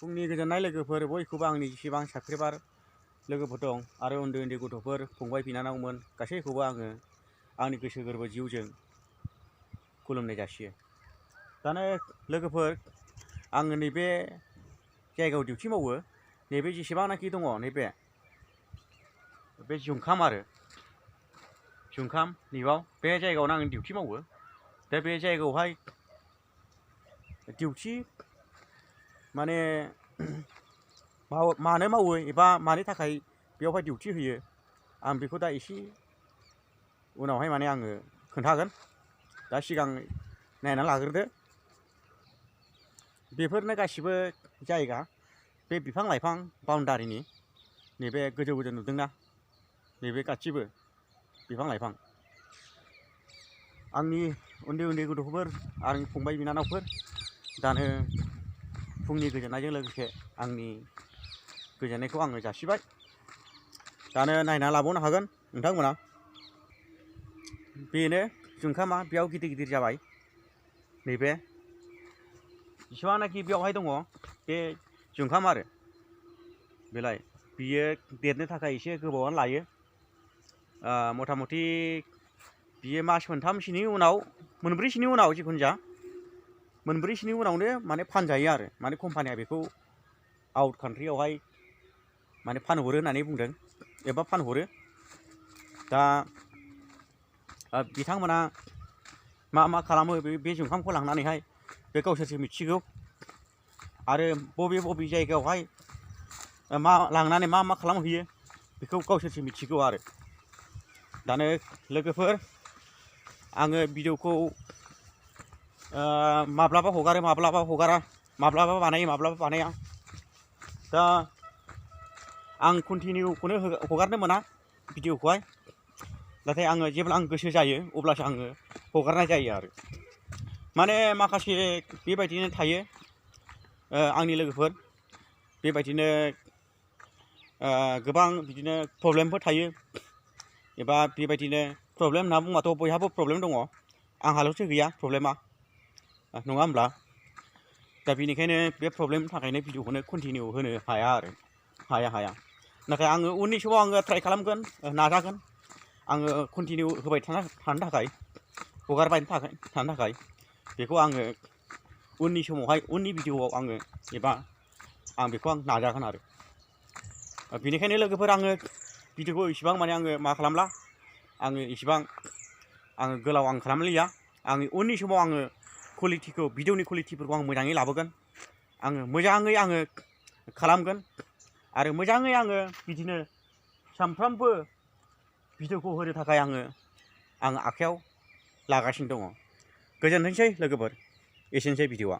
फुंनि गोजोननाय लोगोफोर बयखौबो आंनि जेसेबां साबस्क्राइबार लोगोफोर दं आरो उन्दै उन्दै गथ'फोर फंबाय बिनानावमोन गासैखौबो आङो आंनि गोसो गोरबो जिउजों खुलुमनाय जासियो। दानो लोगोफोर आङो नैबे जायगायाव डिउटि मावो। नैबे जेसेबांनाखि दङ बे जुंखाम आरो जुंखाम नैबाव बे जायगायावनो आं डिउटि मावो। दा बे जायगायावहाय डिउटि माने मानो मावो एबा मानि थाखाय बेयावहाय डिउटि होयो आं बेखौ दा एसे उनावहाय माने आङो खोन्थागोन। दा सिगां नायना लाग्रोदो। बेफोरनो गासिबो जायगा बे बिफां लाइफां बाउन्डारिनि नैबे गोजौ गोजौ नुदोंना नैबे गासिबो बिफां लाइफां। आंनि उन्दै उन्दै गथ'फोर आंनि फंबाय बिनानावफोर दानो फुंनि गोजोननायजों लोगोसे आंनि गोजोननायखौ आङो जासिबाय। दानो नायना लाबावनो हागोन नोंथांमोना। बेनो जुंखामा बेयाव गिदिर गिदिर जाबाय। नैबे जेसेबांनाखि बेयावहाय दङ बे जुंखाम आरो बेलाय बियो देरनो थाखाय एसे गोबावानो लायो। मथा मथि बियो मास मोनथामसोनि उनाव मोनब्रैसोनि उनाव जिखुनु जा मोनब्रैसोनि उनावनो माने फानजायो आरो माने कम्पानिया बेखौ आउट कान्ट्रियावहाय माने फानहरो होननानै बुंदों एबा फानहरो। दा बिथांमोना मा खालामो बे जुंखामखौ लांनानैहाय बे गावसोरसो मिथिगौ। आरो बबे बबे जायगायावहाय लांनानै मा खालामहैयो बेखौ गावसोरसो मिथिगौ आरो। दानो लोगोफोर आङो भिडिअखौ माब्लाबा हगारो माब्लाबा हगारा, माब्लाबा बानायो माब्लाबा बानाया। दा आं कन्टिनिउखौनो हगारनो मोना भिडिअखौहाय। नाथाय आङो जेब्ला आं गोसो जायो अब्लासो आङो हगारनाय जायो आरो। माने माखासे बेबायदिनो थायो आंनि लोगोफोर बेबायदिनो गोबां बिदिनो प्रब्लेमफोर थायो एबा बेबायदिनो प्रब्लेम होनना बुंबाथ' बयहाबो प्रब्लेम दङ। आंहाल'सो गैया प्रब्लेमा, नङा होमब्ला? दा बेनिखायनो बे प्रब्लेमनि थाखायनो भिडिअखौनो कन्टिनिउ होनो हाया आरो हाया। नाथाय आङो उननि समाव आङो ट्राइ खालामगोन, नाजागोन आङो कन्टिनिउ होबाय थानो थाखाय, हगारबाय थानो थाखाय। बेखौ आङो उननि समावहाय उननि भिडिअआव आङो एबा आं बेखौ नाजागोन आरो। बेनिखायनो लोगोफोर आङो भिडिअखौ इसिबां माने आङो मा खालामला, आङो इसिबां आङो गोलाव खालामलिया। आङो उननि समाव आङो कुवालिटिखौ भिडिअनि कुवालिटिफोरखौ आं मोजाङै लाबोगोन। आङो मोजाङै आङो खालामगोन आरो मोजाङै आङो बिदिनो सानफ्रामबो भिडिअखौ होनो थाखाय आङो आखायाव लागासिनो दङ। गोजोनथोंसै लोगोफोर, एसेनोसै भिडिअआ।